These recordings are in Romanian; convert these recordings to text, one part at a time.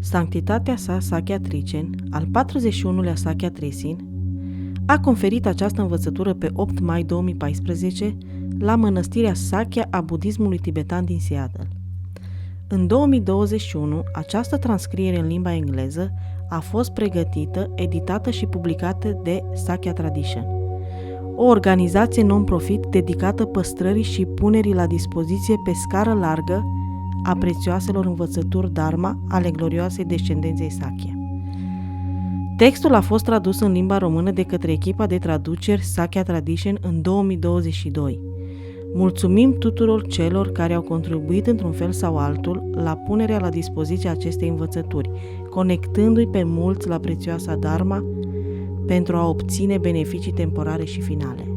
Sanctitatea sa Sakya Tricen, al 41-lea Sakya Tresin, a conferit această învățătură pe 8 mai 2014 la mănăstirea Sakya a budismului tibetan din Seattle. În 2021, această transcriere în limba engleză a fost pregătită, editată și publicată de Sakya Tradition, o organizație non-profit dedicată păstrării și punerii la dispoziție pe scară largă a prețioaselor învățături Dharma ale glorioasei descendenței Sakya. Textul a fost tradus în limba română de către echipa de traduceri Sakya Tradition în 2022. Mulțumim tuturor celor care au contribuit într-un fel sau altul la punerea la dispoziție acestei învățături, conectându-i pe mulți la prețioasa Dharma pentru a obține beneficii temporare și finale.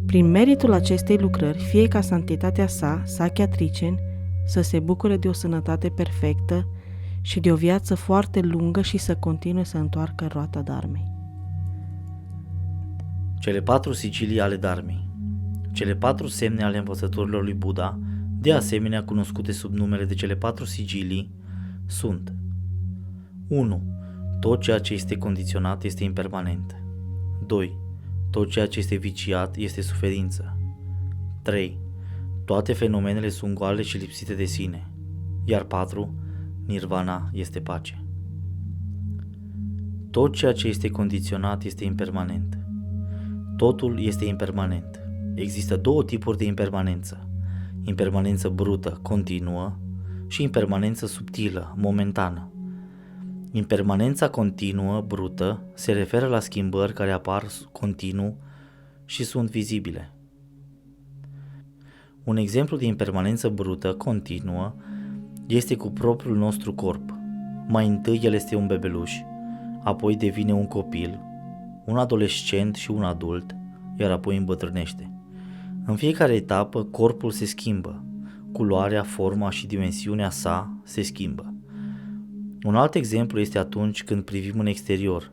Prin meritul acestei lucrări, fie ca santitatea sa, Sakya Tricen, să se bucure de o sănătate perfectă și de o viață foarte lungă și să continue să întoarcă roata Dharmei. Cele 4 sigilii ale Dharmei. Cele 4 semne ale învățăturilor lui Buddha, de asemenea cunoscute sub numele de cele 4 sigilii, sunt 1. Tot ceea ce este condiționat este impermanent. 2. Tot ceea ce este viciat este suferință. 3. Toate fenomenele sunt goale și lipsite de sine. Iar 4. Nirvana este pace. Tot ceea ce este condiționat este impermanent. Totul este impermanent. Există 2 tipuri de impermanență. Impermanență brută, continuă, și impermanență subtilă, momentană. Impermanența continuă, brută, se referă la schimbări care apar continuu și sunt vizibile. Un exemplu de impermanență brută, continuă, este cu propriul nostru corp. Mai întâi el este un bebeluș, apoi devine un copil, un adolescent și un adult, iar apoi îmbătrânește. În fiecare etapă, corpul se schimbă, culoarea, forma și dimensiunea sa se schimbă. Un alt exemplu este atunci când privim în exterior.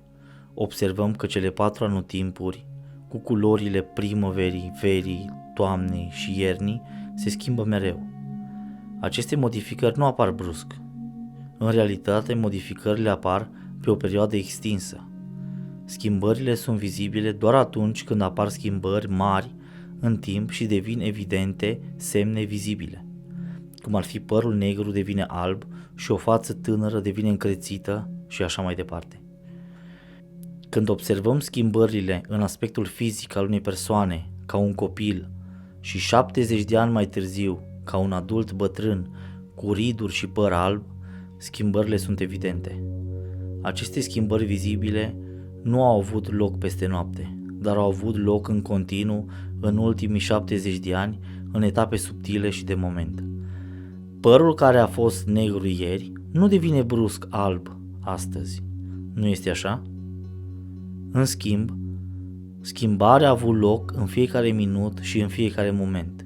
Observăm că cele 4 anotimpuri, cu culorile primăverii, verii, toamnei și iernii, se schimbă mereu. Aceste modificări nu apar brusc. În realitate, modificările apar pe o perioadă extinsă. Schimbările sunt vizibile doar atunci când apar schimbări mari în timp și devin evidente semne vizibile, cum ar fi părul negru devine alb și o față tânără devine încrețită și așa mai departe. Când observăm schimbările în aspectul fizic al unei persoane ca un copil și 70 de ani mai târziu ca un adult bătrân cu riduri și păr alb, schimbările sunt evidente. Aceste schimbări vizibile nu au avut loc peste noapte, dar au avut loc în continuu în ultimii 70 de ani, în etape subtile și de moment. Părul care a fost negru ieri nu devine brusc alb astăzi. Nu este așa? În schimb, schimbarea a avut loc în fiecare minut și în fiecare moment.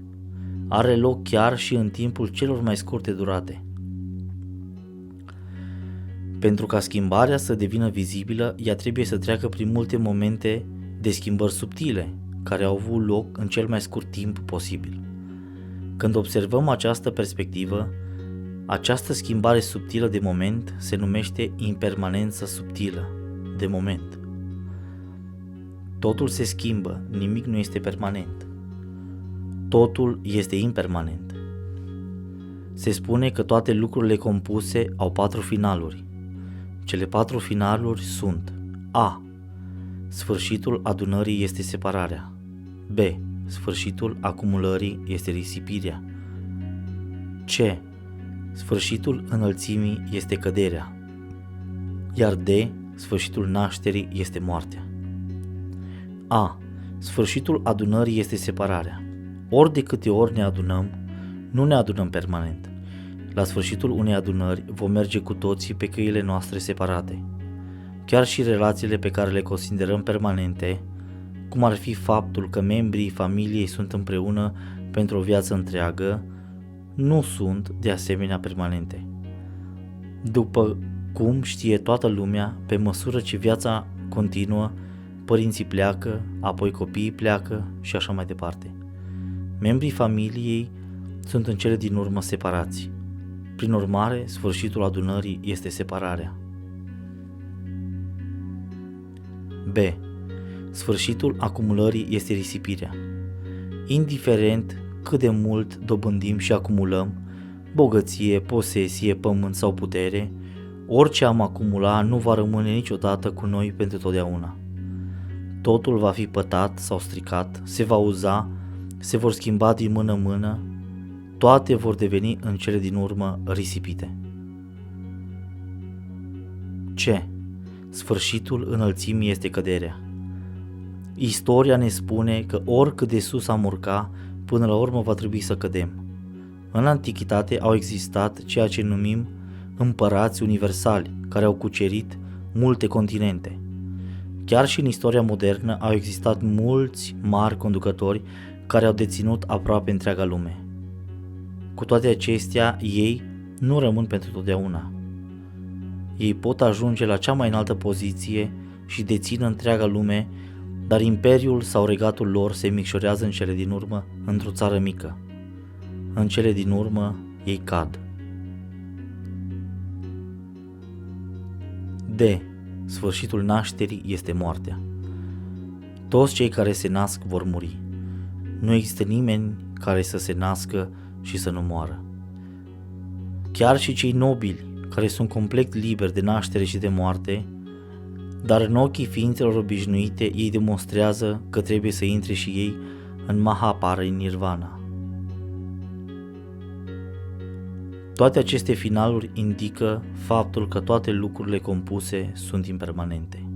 Are loc chiar și în timpul celor mai scurte durate. Pentru ca schimbarea să devină vizibilă, ea trebuie să treacă prin multe momente de schimbări subtile, care au avut loc în cel mai scurt timp posibil. Când observăm această perspectivă, această schimbare subtilă de moment se numește impermanență subtilă de moment. Totul se schimbă, nimic nu este permanent. Totul este impermanent. Se spune că toate lucrurile compuse au 4 finaluri. Cele 4 finaluri sunt: A. Sfârșitul adunării este separarea. B. Sfârșitul acumulării este risipirea. C. Sfârșitul înălțimii este căderea. Iar D. Sfârșitul nașterii este moartea. A. Sfârșitul adunării este separarea. Ori de câte ori ne adunăm, nu ne adunăm permanent. La sfârșitul unei adunări vom merge cu toții pe căile noastre separate. Chiar și relațiile pe care le considerăm permanente, cum ar fi faptul că membrii familiei sunt împreună pentru o viață întreagă, nu sunt de asemenea permanente. După cum știe toată lumea, pe măsură ce viața continuă, părinții pleacă, apoi copiii pleacă și așa mai departe. Membrii familiei sunt în cele din urmă separați. Prin urmare, sfârșitul adunării este separarea. B. Sfârșitul acumulării este risipirea. Indiferent cât de mult dobândim și acumulăm, bogăție, posesie, pământ sau putere, orice am acumula nu va rămâne niciodată cu noi pentru totdeauna. Totul va fi pătat sau stricat, se va uza, se vor schimba din mână în mână, toate vor deveni în cele din urmă risipite. C. Sfârșitul înălțimii este căderea. Istoria ne spune că oricât de sus am urca, până la urmă va trebui să cădem. În antichitate au existat ceea ce numim împărați universali, care au cucerit multe continente. Chiar și în istoria modernă au existat mulți mari conducători care au deținut aproape întreaga lume. Cu toate acestea, ei nu rămân pentru totdeauna. Ei pot ajunge la cea mai înaltă poziție și dețin întreaga lume, dar imperiul sau regatul lor se micșorează în cele din urmă într-o țară mică. În cele din urmă, ei cad. D. Sfârșitul nașterii este moartea. Toți cei care se nasc vor muri. Nu există nimeni care să se nască și să nu moară. Chiar și cei nobili, care sunt complet liberi de naștere și de moarte, dar în ochii ființelor obișnuite ei demonstrează că trebuie să intre și ei în Mahaparinirvana. Toate aceste finaluri indică faptul că toate lucrurile compuse sunt impermanente.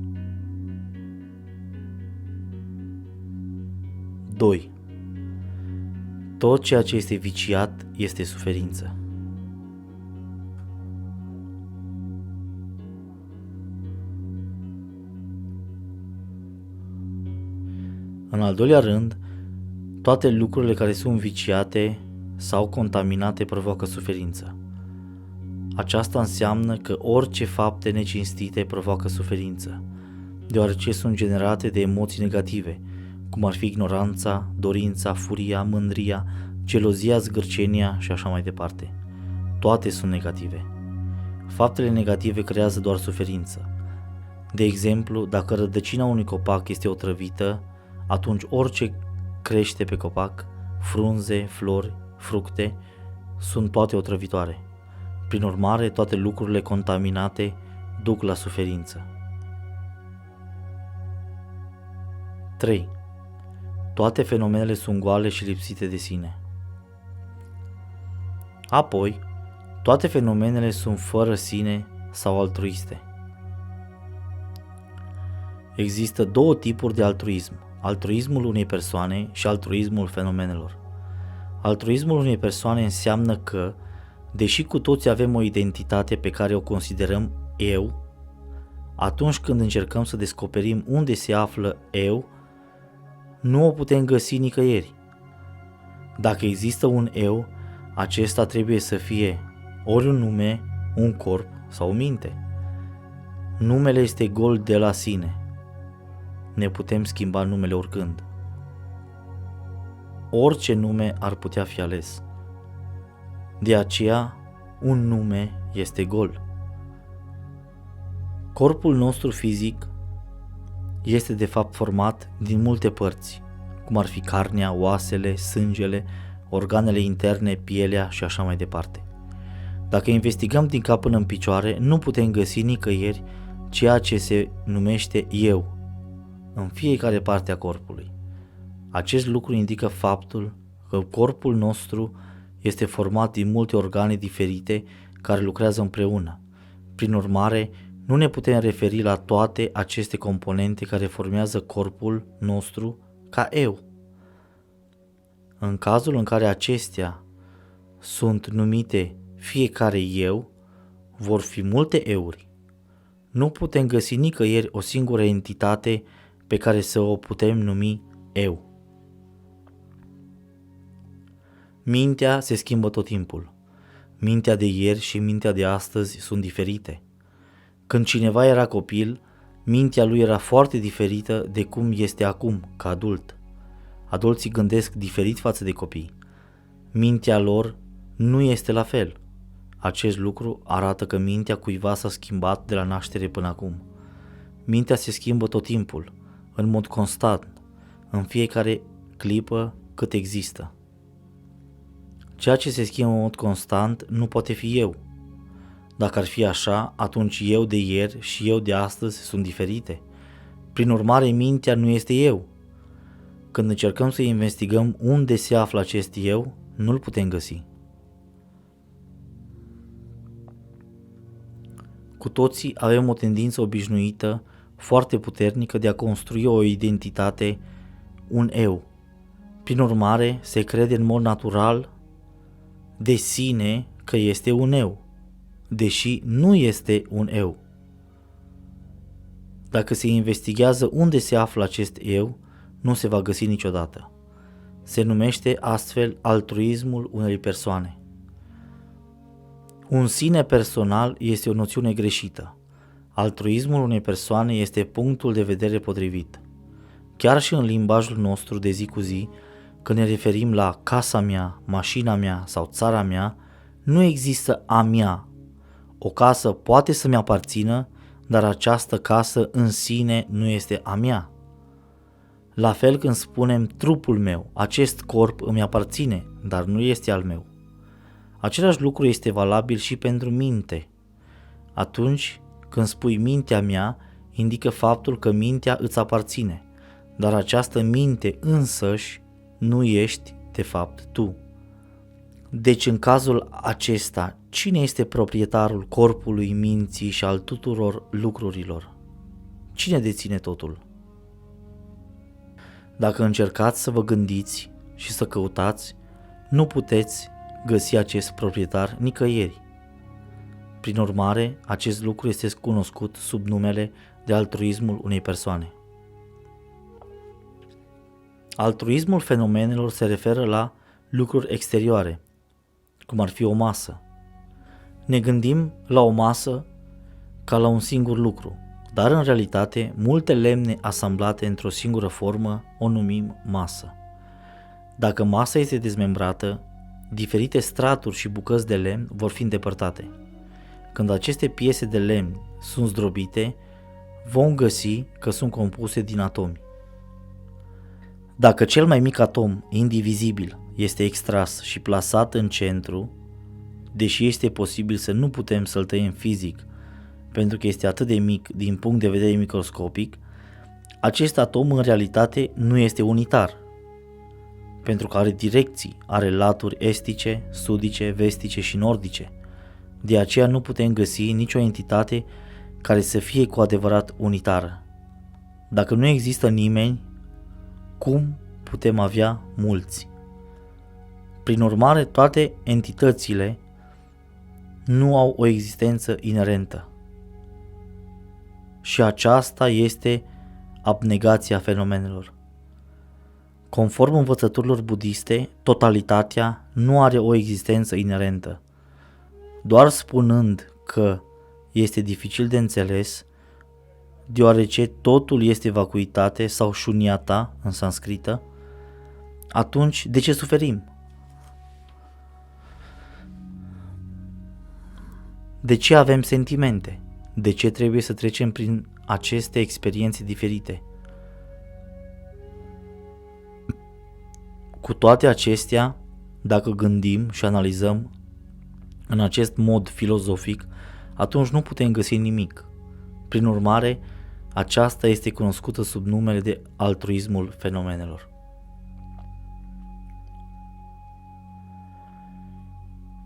2. Tot ceea ce este viciat este suferință. În al doilea rând, toate lucrurile care sunt viciate sau contaminate provoacă suferință. Aceasta înseamnă că orice fapte necinstite provoacă suferință, deoarece sunt generate de emoții negative, cum ar fi ignoranța, dorința, furia, mândria, gelozia, zgârcenia și așa mai departe. Toate sunt negative. Faptele negative creează doar suferință. De exemplu, dacă rădăcina unui copac este otrăvită, atunci orice crește pe copac, frunze, flori, fructe, sunt toate otrăvitoare. Prin urmare, toate lucrurile contaminate duc la suferință. 3. Toate fenomenele sunt goale și lipsite de sine. Apoi, toate fenomenele sunt fără sine sau altruiste. Există două tipuri de altruism: altruismul unei persoane și altruismul fenomenelor. Altruismul unei persoane înseamnă că, deși cu toți avem o identitate pe care o considerăm eu, atunci când încercăm să descoperim unde se află eu, nu o putem găsi nicăieri. Dacă există un eu, acesta trebuie să fie ori un nume, un corp sau o minte. Numele este gol de la sine. Ne putem schimba numele oricând. Orice nume ar putea fi ales. De aceea, un nume este gol. Corpul nostru fizic este de fapt format din multe părți, cum ar fi carnea, oasele, sângele, organele interne, pielea și așa mai departe. Dacă investigăm din cap până în picioare, nu putem găsi nicăieri ceea ce se numește eu în fiecare parte a corpului. Acest lucru indică faptul că corpul nostru este format din multe organe diferite care lucrează împreună. Prin urmare, nu ne putem referi la toate aceste componente care formează corpul nostru ca eu. În cazul în care acestea sunt numite fiecare eu, vor fi multe euri. Nu putem găsi nicăieri o singură entitate pe care să o putem numi eu. Mintea se schimbă tot timpul. Mintea de ieri și mintea de astăzi sunt diferite. Când cineva era copil, mintea lui era foarte diferită de cum este acum, ca adult. Adulții gândesc diferit față de copii. Mintea lor nu este la fel. Acest lucru arată că mintea cuiva s-a schimbat de la naștere până acum. Mintea se schimbă tot timpul, în mod constant, în fiecare clipă cât există. Ceea ce se schimbă în mod constant nu poate fi eu. Dacă ar fi așa, atunci eu de ieri și eu de astăzi sunt diferite. Prin urmare, mintea nu este eu. Când încercăm să investigăm unde se află acest eu, nu-l putem găsi. Cu toții avem o tendință obișnuită, foarte puternică de a construi o identitate, un eu. Prin urmare, se crede în mod natural de sine că este un eu, deși nu este un eu. Dacă se investigează unde se află acest eu, nu se va găsi niciodată. Se numește astfel altruismul unei persoane. Un sine personal este o noțiune greșită. Altruismul unei persoane este punctul de vedere potrivit. Chiar și în limbajul nostru de zi cu zi, când ne referim la casa mea, mașina mea sau țara mea, nu există a mea. O casă poate să-mi aparțină, dar această casă în sine nu este a mea. La fel când spunem trupul meu, acest corp îmi aparține, dar nu este al meu. Același lucru este valabil și pentru minte. Atunci când spui mintea mea, indică faptul că mintea îți aparține, dar această minte însăși nu ești de fapt tu. Deci în cazul acesta, cine este proprietarul corpului, minții și al tuturor lucrurilor? Cine deține totul? Dacă încercați să vă gândiți și să căutați, nu puteți găsi acest proprietar nicăieri. Prin urmare, acest lucru este cunoscut sub numele de altruismul unei persoane. Altruismul fenomenelor se referă la lucruri exterioare, cum ar fi o masă. Ne gândim la o masă ca la un singur lucru, dar în realitate multe lemne asamblate într-o singură formă o numim masă. Dacă masa este dezmembrată, diferite straturi și bucăți de lemn vor fi îndepărtate. Când aceste piese de lemn sunt zdrobite, vom găsi că sunt compuse din atomi. Dacă cel mai mic atom, indivizibil, este extras și plasat în centru, deși este posibil să nu putem să-l tăiem fizic, pentru că este atât de mic din punct de vedere microscopic, acest atom în realitate nu este unitar, pentru că are direcții, are laturi estice, sudice, vestice și nordice. De aceea nu putem găsi nicio entitate care să fie cu adevărat unitară. Dacă nu există nimeni, cum putem avea mulți? Prin urmare, toate entitățile nu au o existență inerentă. Și aceasta este abnegația fenomenelor. Conform învățăturilor budiste, totalitatea nu are o existență inerentă. Doar spunând că este dificil de înțeles, deoarece totul este vacuitate sau shunyata în sanscrită, atunci de ce suferim? De ce avem sentimente? De ce trebuie să trecem prin aceste experiențe diferite? Cu toate acestea, dacă gândim și analizăm în acest mod filozofic, atunci nu putem găsi nimic. Prin urmare, aceasta este cunoscută sub numele de altruismul fenomenelor.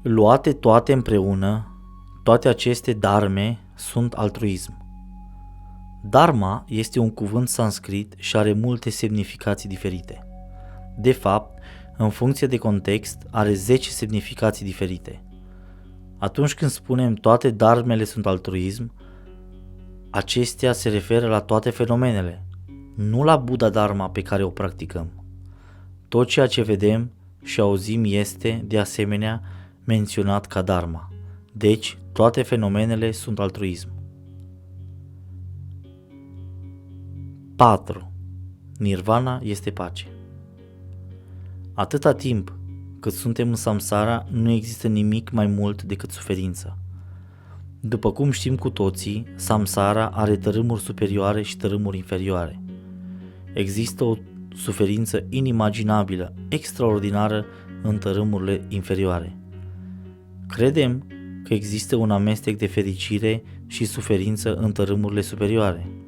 Luate toate împreună, toate aceste dharme sunt altruism. Dharma este un cuvânt sanscrit și are multe semnificații diferite. De fapt, în funcție de context, are 10 semnificații diferite. Atunci când spunem toate dharmele sunt altruism, acestea se referă la toate fenomenele, nu la Buddha Dharma pe care o practicăm. Tot ceea ce vedem și auzim este, de asemenea, menționat ca Dharma. Deci, toate fenomenele sunt altruism. 4. Nirvana este pace. Atâta timp cât suntem în samsara, nu există nimic mai mult decât suferință. După cum știm cu toții, samsara are tărâmuri superioare și tărâmuri inferioare. Există o suferință inimaginabilă, extraordinară în tărâmurile inferioare. Credem că există un amestec de fericire și suferință în tărâmurile superioare.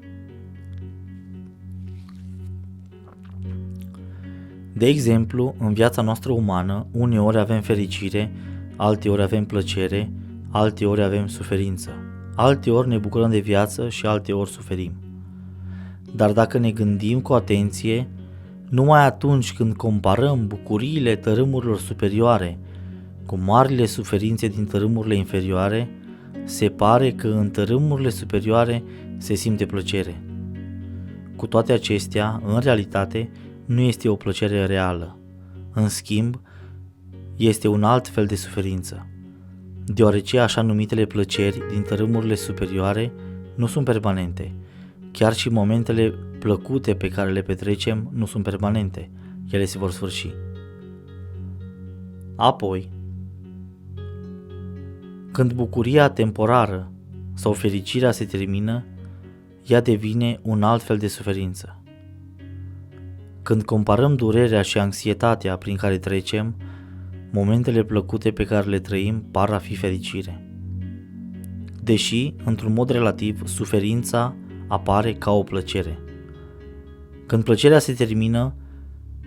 De exemplu, în viața noastră umană, uneori avem fericire, alteori avem plăcere, alteori avem suferință, alteori ne bucurăm de viață și alteori suferim. Dar dacă ne gândim cu atenție, numai atunci când comparăm bucuriile tărâmurilor superioare cu marile suferințe din tărâmurile inferioare, se pare că în tărâmurile superioare se simte plăcere. Cu toate acestea, în realitate, nu este o plăcere reală. În schimb, este un alt fel de suferință, deoarece așa numitele plăceri din tărâmurile superioare nu sunt permanente. Chiar și momentele plăcute pe care le petrecem nu sunt permanente, ele se vor sfârși. Apoi, când bucuria temporară sau fericirea se termină, ea devine un alt fel de suferință. Când comparăm durerea și anxietatea prin care trecem, momentele plăcute pe care le trăim par a fi fericire. Deși, într-un mod relativ, suferința apare ca o plăcere. Când plăcerea se termină,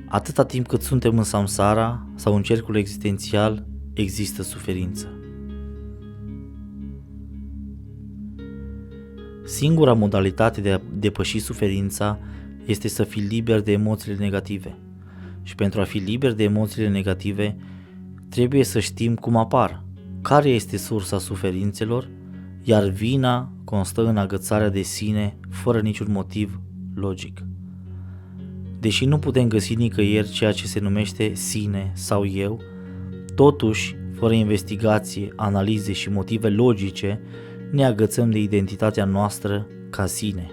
atâta timp cât suntem în samsara sau în cercul existențial, există suferință. Singura modalitate de a depăși suferința este să fii liber de emoțiile negative. Și pentru a fi liber de emoțiile negative, trebuie să știm cum apar, care este sursa suferințelor, iar vina constă în agățarea de sine fără niciun motiv logic. Deși nu putem găsi nicăieri ceea ce se numește sine sau eu, totuși, fără investigație, analize și motive logice, ne agățăm de identitatea noastră ca sine.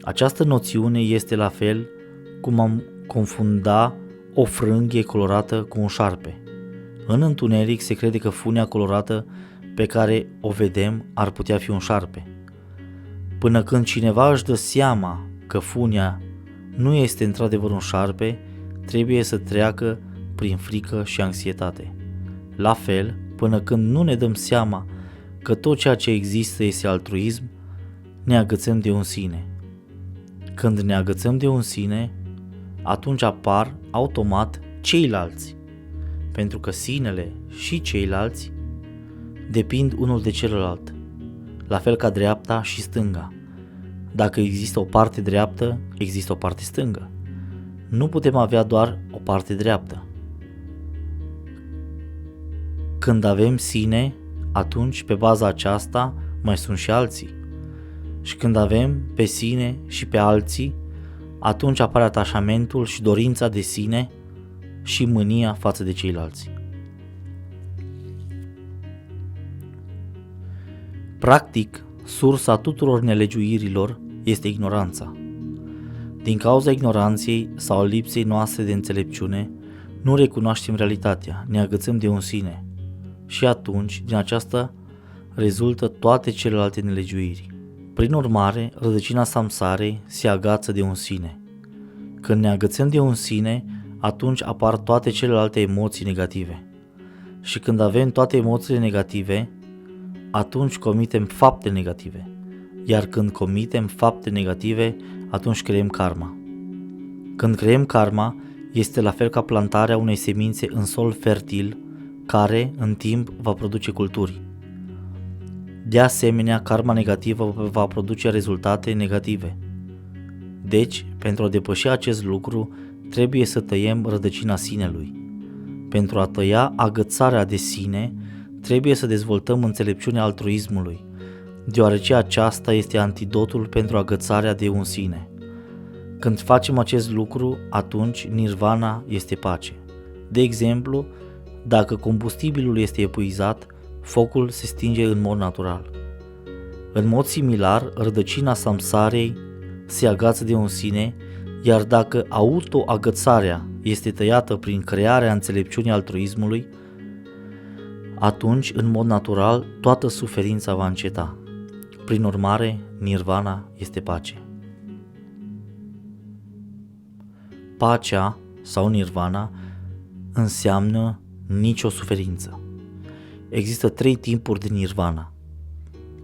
Această noțiune este la fel cum am confunda o frânghie colorată cu un șarpe. În întuneric se crede că funia colorată pe care o vedem ar putea fi un șarpe. Până când cineva își dă seama că funia nu este într-adevăr un șarpe, trebuie să treacă prin frică și anxietate. La fel, până când nu ne dăm seama că tot ceea ce există este altruism, ne agățăm de un sine. Când ne agățăm de un sine, atunci apar automat ceilalți, pentru că sinele și ceilalți depind unul de celălalt, la fel ca dreapta și stânga. Dacă există o parte dreaptă, există o parte stângă. Nu putem avea doar o parte dreaptă. Când avem sine, atunci pe baza aceasta mai sunt și alții. Și când avem pe sine și pe alții, atunci apare atașamentul și dorința de sine și mânia față de ceilalți. Practic, sursa tuturor nelegiuirilor este ignoranța. Din cauza ignoranței sau lipsei noastre de înțelepciune, nu recunoaștem realitatea, ne agățăm de un sine și atunci, din aceasta, rezultă toate celelalte nelegiuiri. Prin urmare, rădăcina samsarei se agață de un sine. Când ne agățăm de un sine, atunci apar toate celelalte emoții negative. Și când avem toate emoțiile negative, atunci comitem fapte negative. Iar când comitem fapte negative, atunci creăm karma. Când creăm karma, este la fel ca plantarea unei semințe în sol fertil, care, în timp, va produce culturi. De asemenea, karma negativă va produce rezultate negative. Deci, pentru a depăși acest lucru, trebuie să tăiem rădăcina sinelui. Pentru a tăia agățarea de sine, trebuie să dezvoltăm înțelepciunea altruismului, deoarece aceasta este antidotul pentru agățarea de un sine. Când facem acest lucru, atunci nirvana este pace. De exemplu, dacă combustibilul este epuizat, focul se stinge în mod natural. În mod similar, rădăcina samsarei se agață de un sine, Iar dacă autoagățarea este tăiată prin crearea înțelepciunii altruismului, atunci, în mod natural, toată suferința va înceta. Prin urmare, nirvana este pace. Pacea sau nirvana înseamnă nicio suferință. Există 3 tipuri de nirvana: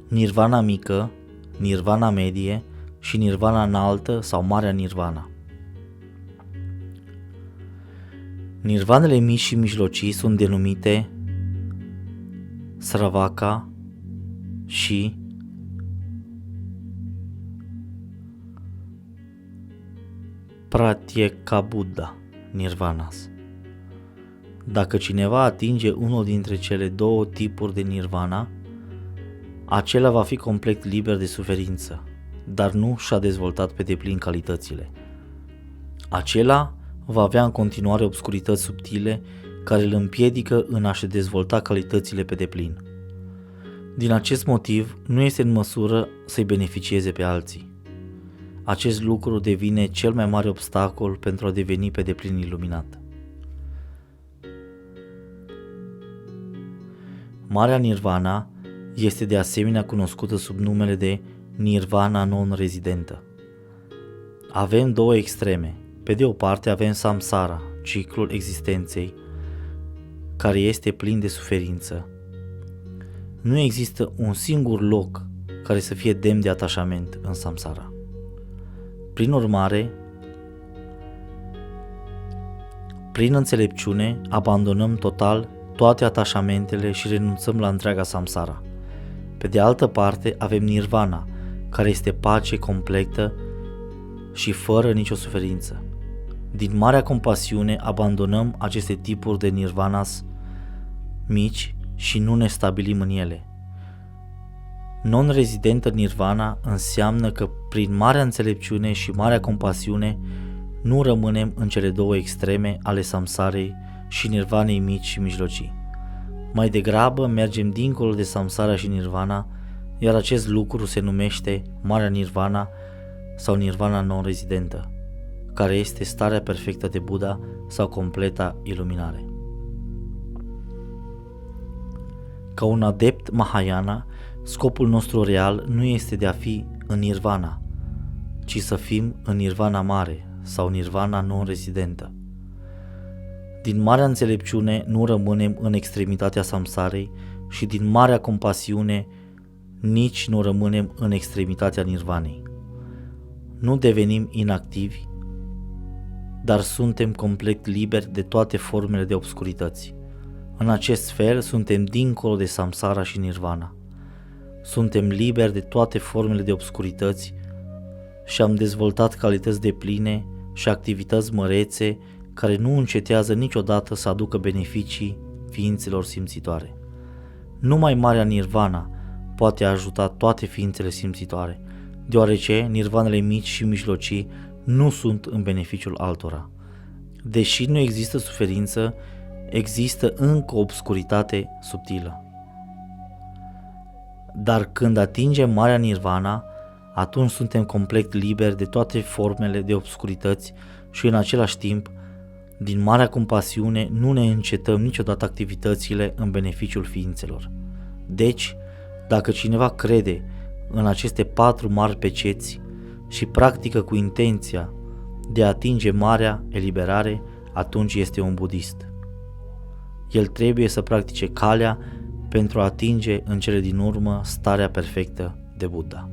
nirvana mică, nirvana medie și nirvana înaltă sau marea nirvana. Nirvanele mici și mijlocii sunt denumite Sravaka și Pratyekabuddha nirvanas. Dacă cineva atinge unul dintre cele 2 tipuri de nirvana, acela va fi complet liber de suferință, dar nu și-a dezvoltat pe deplin calitățile. Acela va avea în continuare obscurități subtile care îl împiedică în a-și dezvolta calitățile pe deplin. Din acest motiv, nu este în măsură să-i beneficieze pe alții. Acest lucru devine cel mai mare obstacol pentru a deveni pe deplin iluminat. Marea nirvana este de asemenea cunoscută sub numele de nirvana non-rezidentă. Avem 2 extreme. Pe de o parte avem samsara, ciclul existenței, care este plin de suferință. Nu există un singur loc care să fie demn de atașament în samsara. Prin urmare, prin înțelepciune, abandonăm total toate atașamentele și renunțăm la întreaga samsara. Pe de altă parte, avem nirvana, care este pace completă și fără nicio suferință. Din marea compasiune, abandonăm aceste tipuri de nirvanas mici și nu ne stabilim în ele. Non-rezidentă nirvana înseamnă că prin marea înțelepciune și marea compasiune nu rămânem în cele 2 extreme ale samsarei și nirvanei mici și mijlocii. Mai degrabă mergem dincolo de samsara și nirvana, iar acest lucru se numește marea nirvana sau nirvana non-rezidentă, care este starea perfectă de Buddha sau completa iluminare. Ca un adept Mahayana, scopul nostru real nu este de a fi în nirvana, ci să fim în nirvana mare sau nirvana non-rezidentă. Din marea înțelepciune nu rămânem în extremitatea samsarei și din marea compasiune nici nu rămânem în extremitatea nirvanei. Nu devenim inactivi, dar suntem complet liberi de toate formele de obscurități. În acest fel suntem dincolo de samsara și nirvana. Suntem liberi de toate formele de obscurități și am dezvoltat calități depline și activități mărețe care nu încetează niciodată să aducă beneficii ființelor simțitoare. Numai marea nirvana poate ajuta toate ființele simțitoare, deoarece nirvanele mici și mijlocii nu sunt în beneficiul altora. Deși nu există suferință, există încă o obscuritate subtilă. Dar când atingem marea nirvana, atunci suntem complet liberi de toate formele de obscurități și în același timp, din marea compasiune, nu ne încetăm niciodată activitățile în beneficiul ființelor. Deci, dacă cineva crede în aceste 4 mari peceți și practică cu intenția de a atinge marea eliberare, atunci este un budist. El trebuie să practice calea pentru a atinge în cele din urmă starea perfectă de Buddha.